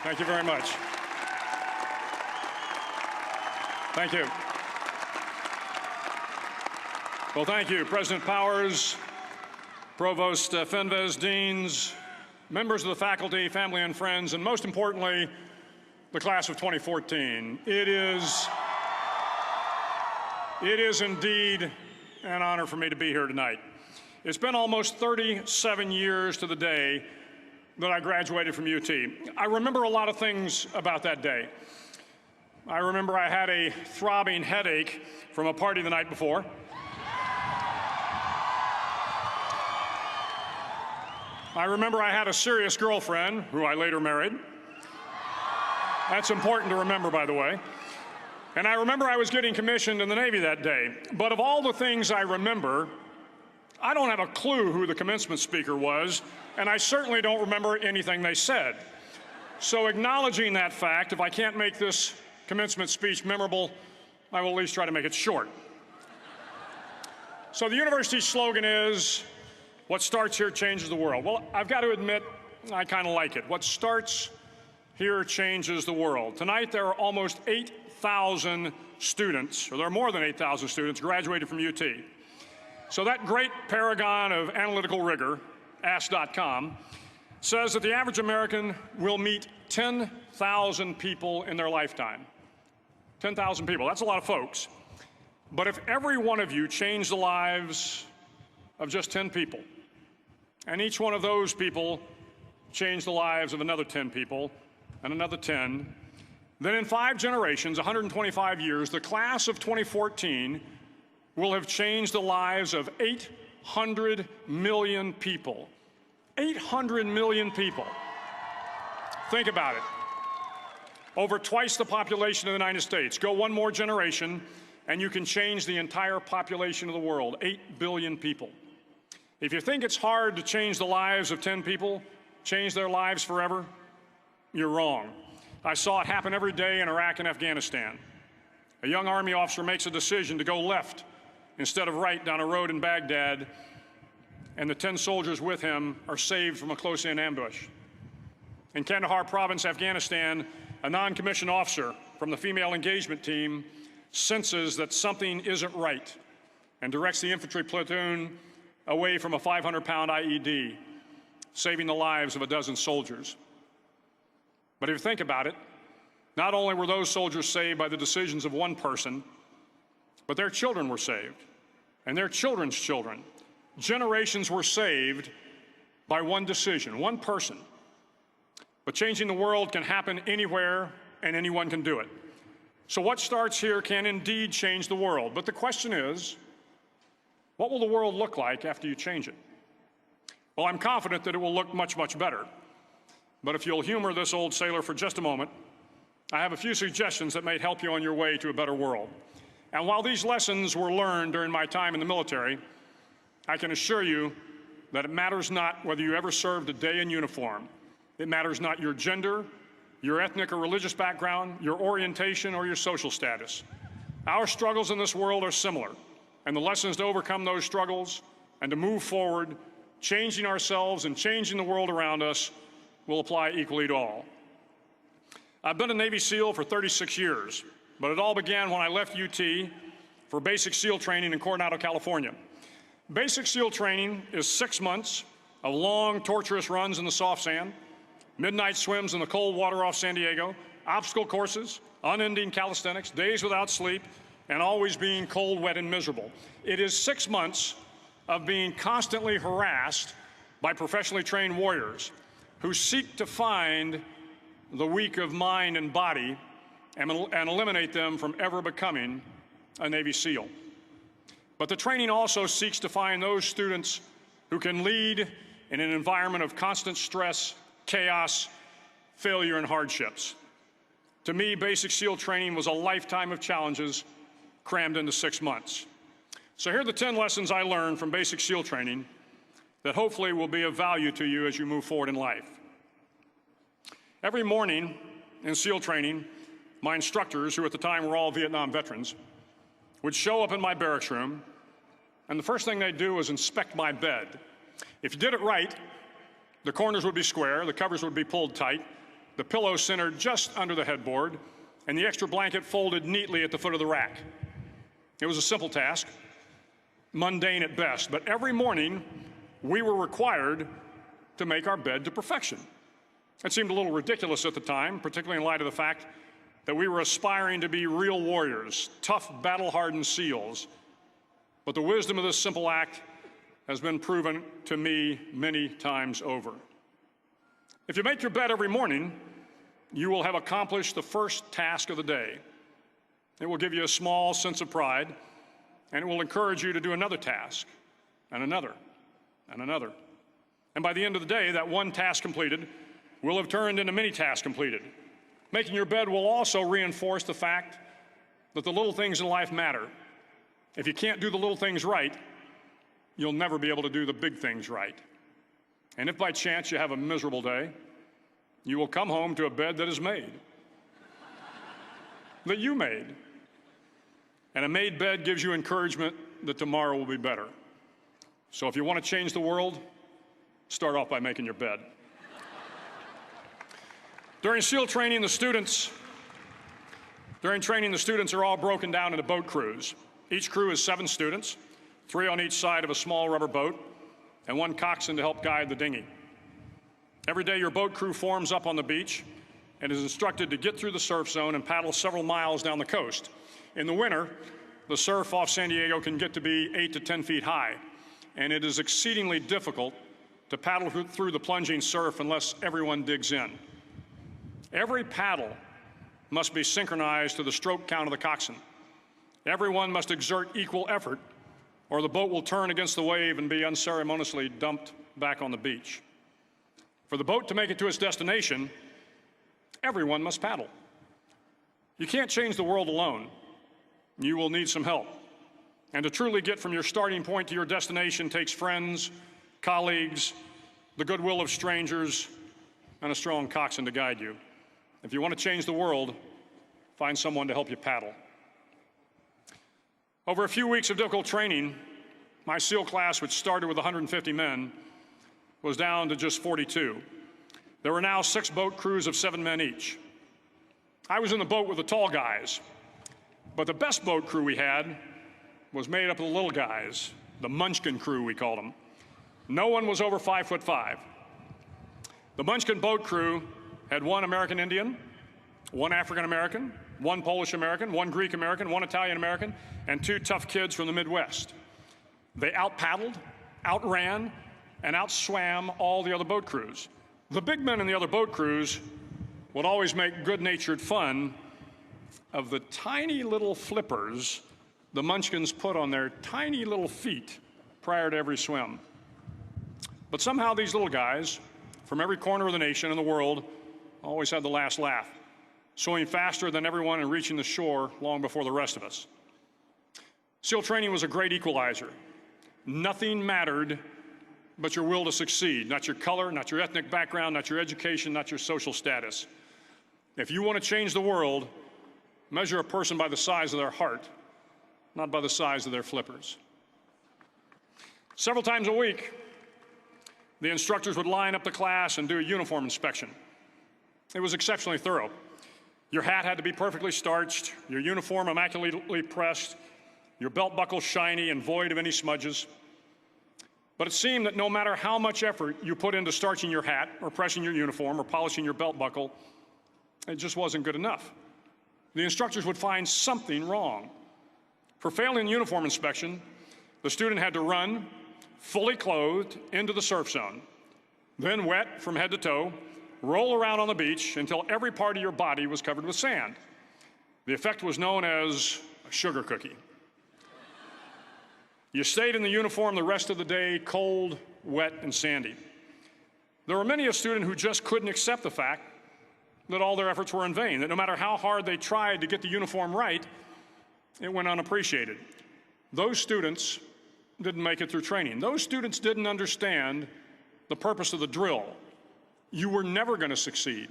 Thank you very much. Thank you. Well, thank you, President Powers, Provost Fenves, deans, members of the faculty, family and friends, and most importantly, the class of 2014. It is indeed an honor for me to be here tonight. It's been almost 37 years to the day that I graduated from UT. I remember a lot of things about that day. I remember I had a throbbing headache from a party the night before. I remember I had a serious girlfriend, who I later married. That's important to remember, by the way. And I remember I was getting commissioned in the Navy that day. But of all the things I remember, I don't have a clue who the commencement speaker was, and I certainly don't remember anything they said. So acknowledging that fact, if I can't make this commencement speech memorable, I will at least try to make it short. So the university's slogan is, what starts here changes the world. Well, I've got to admit, I kind of like it. What starts here changes the world. Tonight, there are almost 8,000 students, or there are more than 8,000 students graduated from UT. So that great paragon of analytical rigor, Ask.com, says that the average American will meet 10,000 people in their lifetime. 10,000 people, that's a lot of folks. But if every one of you changed the lives of just 10 people, and each one of those people changed the lives of another 10 people, and another 10, then in 5 generations, 125 years, the class of 2014 will have changed the lives of 800 million people. 800 million people. Think about it. Over twice the population of the United States. Go one more generation, and you can change the entire population of the world, 8 billion people. If you think it's hard to change the lives of 10 people, change their lives forever, you're wrong. I saw it happen every day in Iraq and Afghanistan. A young Army officer makes a decision to go left instead of right down a road in Baghdad, and the 10 soldiers with him are saved from a close-in ambush. In Kandahar province, Afghanistan, a non-commissioned officer from the female engagement team senses that something isn't right and directs the infantry platoon away from a 500-pound IED, saving the lives of a dozen soldiers. But if you think about it, not only were those soldiers saved by the decisions of one person, but their children were saved, and their children's children. Generations were saved by one decision, one person. But changing the world can happen anywhere, and anyone can do it. So what starts here can indeed change the world. But the question is, what will the world look like after you change it? Well, I'm confident that it will look much, much better. But if you'll humor this old sailor for just a moment, I have a few suggestions that may help you on your way to a better world. And while these lessons were learned during my time in the military, I can assure you that it matters not whether you ever served a day in uniform. It matters not your gender, your ethnic or religious background, your orientation, or your social status. Our struggles in this world are similar, and the lessons to overcome those struggles and to move forward, changing ourselves and changing the world around us, will apply equally to all. I've been a Navy SEAL for 36 years, but it all began when I left UT for basic SEAL training in Coronado, California. Basic SEAL training is 6 months of long, torturous runs in the soft sand, midnight swims in the cold water off San Diego, obstacle courses, unending calisthenics, days without sleep, and always being cold, wet, and miserable. It is 6 months of being constantly harassed by professionally trained warriors who seek to find the weak of mind and body and eliminate them from ever becoming a Navy SEAL. But the training also seeks to find those students who can lead in an environment of constant stress, chaos, failure, and hardships. To me, basic SEAL training was a lifetime of challenges crammed into 6 months. So here are the 10 lessons I learned from basic SEAL training that hopefully will be of value to you as you move forward in life. Every morning in SEAL training, my instructors, who at the time were all Vietnam veterans, would show up in my barracks room, and the first thing they'd do was inspect my bed. If you did it right, the corners would be square, the covers would be pulled tight, the pillow centered just under the headboard, and the extra blanket folded neatly at the foot of the rack. It was a simple task, mundane at best, but every morning we were required to make our bed to perfection. It seemed a little ridiculous at the time, particularly in light of the fact that we were aspiring to be real warriors, tough, battle-hardened SEALs. But the wisdom of this simple act has been proven to me many times over. If you make your bed every morning, you will have accomplished the first task of the day. It will give you a small sense of pride, and it will encourage you to do another task, and another, and another. And by the end of the day, that one task completed will have turned into many tasks completed. Making your bed will also reinforce the fact that the little things in life matter. If you can't do the little things right, you'll never be able to do the big things right. And if by chance you have a miserable day, you will come home to a bed that is made, that you made. And a made bed gives you encouragement that tomorrow will be better. So if you want to change the world, start off by making your bed. During SEAL training, the students are all broken down into boat crews. Each crew is 7 students, 3 on each side of a small rubber boat, and 1 coxswain to help guide the dinghy. Every day, your boat crew forms up on the beach and is instructed to get through the surf zone and paddle several miles down the coast. In the winter, the surf off San Diego can get to be 8 to 10 feet high, and it is exceedingly difficult to paddle through the plunging surf unless everyone digs in. Every paddle must be synchronized to the stroke count of the coxswain. Everyone must exert equal effort, or the boat will turn against the wave and be unceremoniously dumped back on the beach. For the boat to make it to its destination, everyone must paddle. You can't change the world alone. You will need some help. And to truly get from your starting point to your destination takes friends, colleagues, the goodwill of strangers, and a strong coxswain to guide you. If you want to change the world, find someone to help you paddle. Over a few weeks of difficult training, my SEAL class, which started with 150 men, was down to just 42. There were now 6 boat crews of 7 men each. I was in the boat with the tall guys, but the best boat crew we had was made up of the little guys, the Munchkin crew, we called them. No one was over 5'5". The Munchkin boat crew had 1 American Indian, 1 African American, 1 Polish American, 1 Greek American, 1 Italian American, and 2 tough kids from the Midwest. They out-paddled, outran, and outswam all the other boat crews. The big men in the other boat crews would always make good-natured fun of the tiny little flippers the Munchkins put on their tiny little feet prior to every swim. But somehow these little guys from every corner of the nation and the world always had the last laugh, swimming faster than everyone and reaching the shore long before the rest of us. SEAL training was a great equalizer. Nothing mattered but your will to succeed, not your color, not your ethnic background, not your education, not your social status. If you want to change the world, measure a person by the size of their heart, not by the size of their flippers. Several times a week, the instructors would line up the class and do a uniform inspection. It was exceptionally thorough. Your hat had to be perfectly starched, your uniform immaculately pressed, your belt buckle shiny and void of any smudges. But it seemed that no matter how much effort you put into starching your hat or pressing your uniform or polishing your belt buckle, it just wasn't good enough. The instructors would find something wrong. For failing the uniform inspection, the student had to run, fully clothed, into the surf zone, then wet from head to toe, roll around on the beach until every part of your body was covered with sand. The effect was known as a sugar cookie. You stayed in the uniform the rest of the day, cold, wet, and sandy. There were many a student who just couldn't accept the fact that all their efforts were in vain, that no matter how hard they tried to get the uniform right, it went unappreciated. Those students didn't make it through training. Those students didn't understand the purpose of the drill. You were never going to succeed.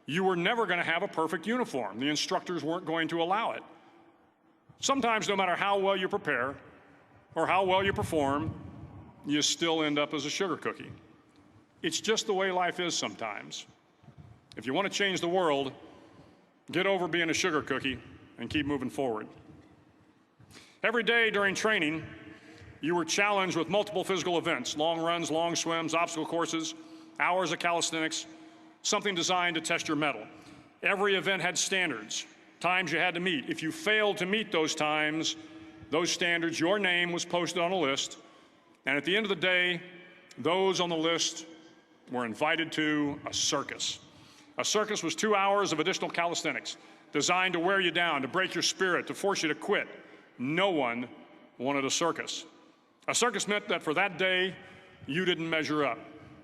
You were never going to have a perfect uniform. The instructors weren't going to allow it. Sometimes, no matter how well you prepare or how well you perform, you still end up as a sugar cookie. It's just the way life is sometimes. If you want to change the world, get over being a sugar cookie and keep moving forward. Every day during training, you were challenged with multiple physical events: long runs, long swims, obstacle courses, hours of calisthenics, something designed to test your mettle. Every event had standards, times you had to meet. If you failed to meet those times, those standards, your name was posted on a list, and at the end of the day, those on the list were invited to a circus. A circus was 2 hours of additional calisthenics, designed to wear you down, to break your spirit, to force you to quit. No one wanted a circus. A circus meant that for that day, you didn't measure up.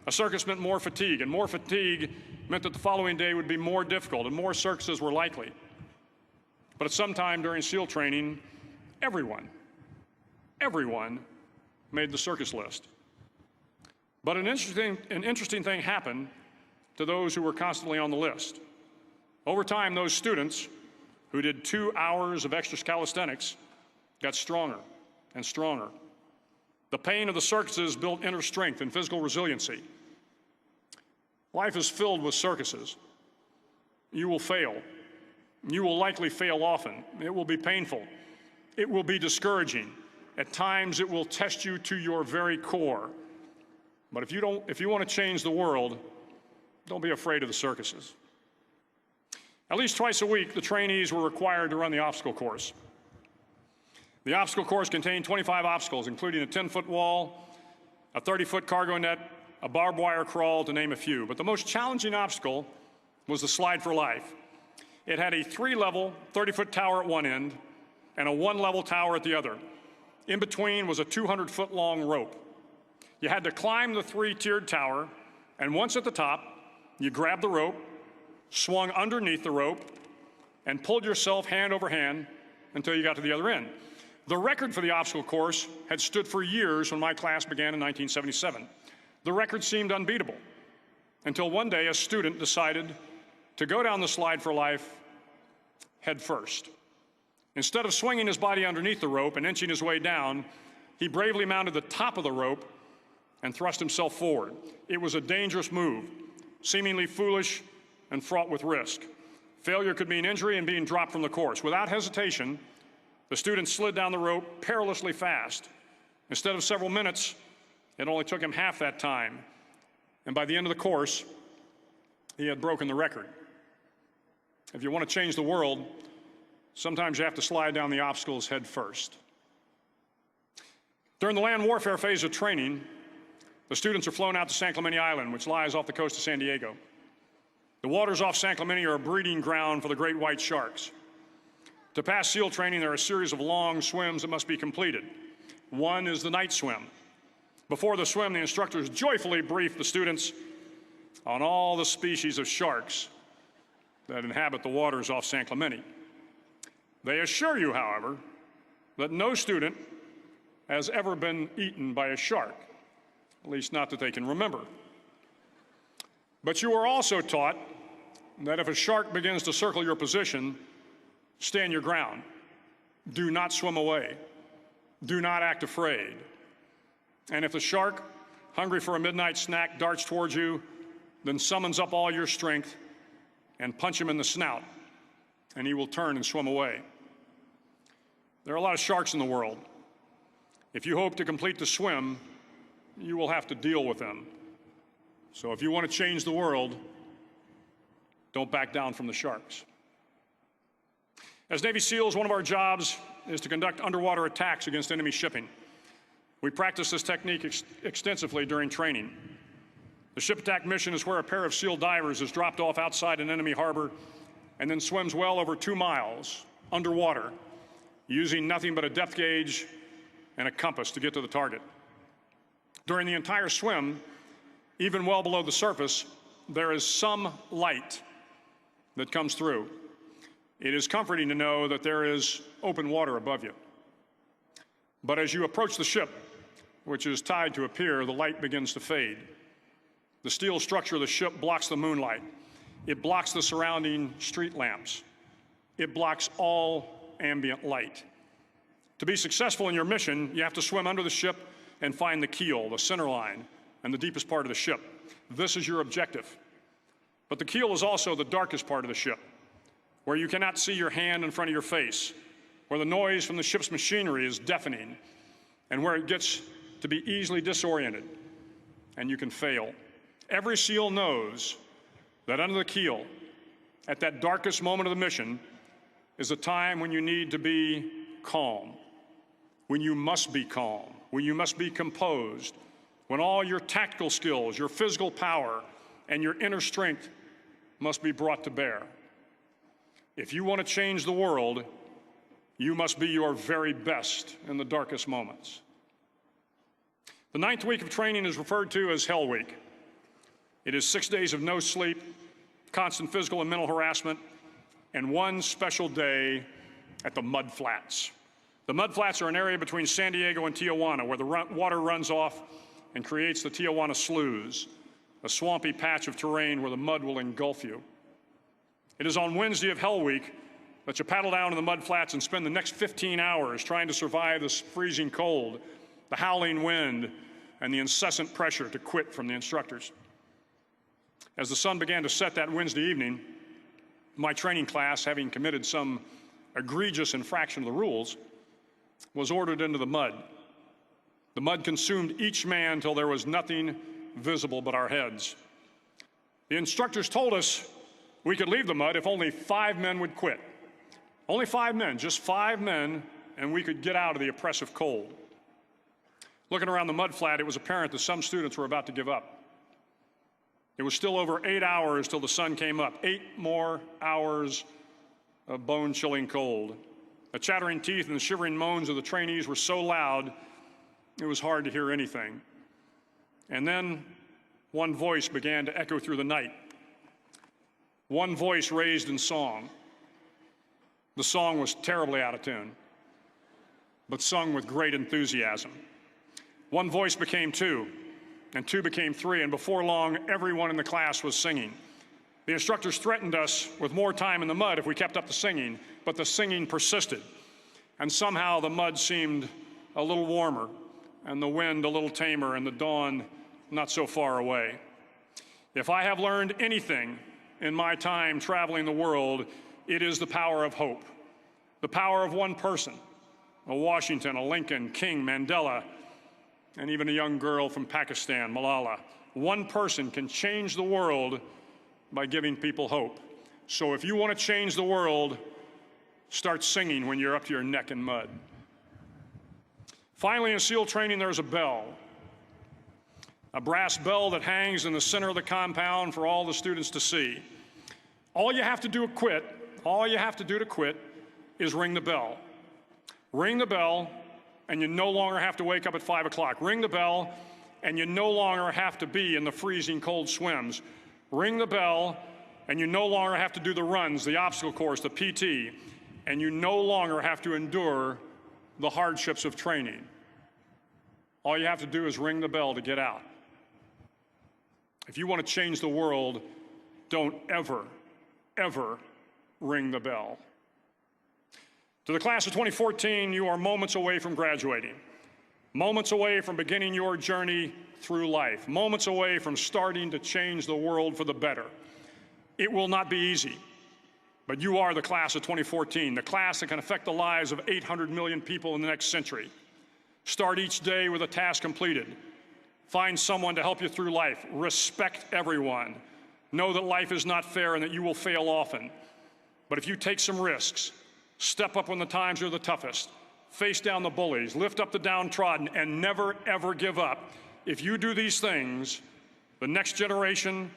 A circus meant more fatigue, and more fatigue meant that the following day would be more difficult, and more circuses were likely. But at some time during SEAL training, everyone made the circus list. But an interesting thing happened to those who were constantly on the list. Over time, those students who did 2 hours of extra calisthenics got stronger and stronger. The pain of the circuses built inner strength and physical resiliency. Life is filled with circuses. You will fail. You will likely fail often. It will be painful. It will be discouraging. At times, it will test you to your very core. But if you want to change the world, don't be afraid of the circuses. At least twice a week, the trainees were required to run the obstacle course. The obstacle course contained 25 obstacles, including a 10-foot wall, a 30-foot cargo net, a barbed wire crawl, to name a few. But the most challenging obstacle was the slide for life. It had a 3-level, 30-foot tower at one end and a 1-level tower at the other. In between was a 200-foot-long rope. You had to climb the 3-tiered tower, and once at the top, you grabbed the rope, swung underneath the rope, and pulled yourself hand over hand until you got to the other end. The record for the obstacle course had stood for years when my class began in 1977. The record seemed unbeatable until one day a student decided to go down the slide for life head first. Instead of swinging his body underneath the rope and inching his way down, he bravely mounted the top of the rope and thrust himself forward. It was a dangerous move, seemingly foolish and fraught with risk. Failure could mean injury and being dropped from the course. Without hesitation, the student slid down the rope perilously fast. Instead of several minutes, it only took him half that time. And by the end of the course, he had broken the record. If you want to change the world, sometimes you have to slide down the obstacles head first. During the land warfare phase of training, the students are flown out to San Clemente Island, which lies off the coast of San Diego. The waters off San Clemente are a breeding ground for the great white sharks. To pass SEAL training, there are a series of long swims that must be completed. One is the night swim. Before the swim, the instructors joyfully brief the students on all the species of sharks that inhabit the waters off San Clemente. They assure you, however, that no student has ever been eaten by a shark, at least not that they can remember. But you are also taught that if a shark begins to circle your position, stand your ground. Do not swim away. Do not act afraid. And if the shark, hungry for a midnight snack, darts towards you, then summons up all your strength and punch him in the snout, and he will turn and swim away. There are a lot of sharks in the world. If you hope to complete the swim, you will have to deal with them. So if you want to change the world, don't back down from the sharks. As Navy SEALs, one of our jobs is to conduct underwater attacks against enemy shipping. We practice this technique extensively during training. The ship attack mission is where a pair of SEAL divers is dropped off outside an enemy harbor and then swims well over 2 miles underwater, using nothing but a depth gauge and a compass to get to the target. During the entire swim, even well below the surface, there is some light that comes through. It is comforting to know that there is open water above you. But as you approach the ship, which is tied to a pier, the light begins to fade. The steel structure of the ship blocks the moonlight. It blocks the surrounding street lamps. It blocks all ambient light. To be successful in your mission, you have to swim under the ship and find the keel, the center line, and the deepest part of the ship. This is your objective. But the keel is also the darkest part of the ship, where you cannot see your hand in front of your face, where the noise from the ship's machinery is deafening, and where it gets to be easily disoriented, and you can fail. Every SEAL knows that under the keel, at that darkest moment of the mission, is a time when you need to be calm, when you must be calm, when you must be composed, when all your tactical skills, your physical power, and your inner strength must be brought to bear. If you want to change the world, you must be your very best in the darkest moments. The 9th week of training is referred to as Hell Week. It is 6 days of no sleep, constant physical and mental harassment, and one special day at the Mud Flats. The Mud Flats are an area between San Diego and Tijuana where the water runs off and creates the Tijuana Sloughs, a swampy patch of terrain where the mud will engulf you. It is on Wednesday of Hell Week that you paddle down to the Mud Flats and spend the next 15 hours trying to survive this freezing cold, the howling wind, and the incessant pressure to quit from the instructors. As the sun began to set that Wednesday evening, my training class, having committed some egregious infraction of the rules, was ordered into the mud. The mud consumed each man till there was nothing visible but our heads. The instructors told us we could leave the mud if only 5 men would quit. Only 5 men, just 5 men, and we could get out of the oppressive cold. Looking around the mud flat, it was apparent that some students were about to give up. It was still over 8 hours till the sun came up. 8 more hours of bone-chilling cold. The chattering teeth and the shivering moans of the trainees were so loud, it was hard to hear anything. And then one voice began to echo through the night. One voice raised in song. The song was terribly out of tune, but sung with great enthusiasm. One voice became 2, and 2 became 3, and before long, everyone in the class was singing. The instructors threatened us with more time in the mud if we kept up the singing, but the singing persisted. And somehow the mud seemed a little warmer, and the wind a little tamer, and the dawn not so far away. If I have learned anything in my time traveling the world, it is the power of hope. The power of one person, a Washington, a Lincoln, King, Mandela, and even a young girl from Pakistan, Malala. One person can change the world by giving people hope. So if you want to change the world, start singing when you're up to your neck in mud. Finally, in SEAL training, there's a bell. A brass bell that hangs in the center of the compound for all the students to see. All you have to do to quit is ring the bell. Ring the bell, and you no longer have to wake up at 5 o'clock. Ring the bell, and you no longer have to be in the freezing cold swims. Ring the bell, and you no longer have to do the runs, the obstacle course, the PT, and you no longer have to endure the hardships of training. All you have to do is ring the bell to get out. If you want to change the world, don't ever, ever ring the bell. To the class of 2014, you are moments away from graduating, moments away from beginning your journey through life, moments away from starting to change the world for the better. It will not be easy, but you are the class of 2014, the class that can affect the lives of 800 million people in the next century. Start each day with a task completed. Find someone to help you through life. Respect everyone. Know that life is not fair and that you will fail often. But if you take some risks, step up when the times are the toughest, face down the bullies, lift up the downtrodden, and never, ever give up. If you do these things, the next generation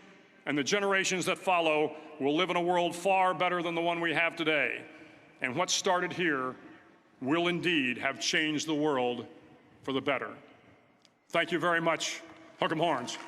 and the generations that follow will live in a world far better than the one we have today. And what started here will indeed have changed the world for the better. Thank you very much. Hook 'em horns.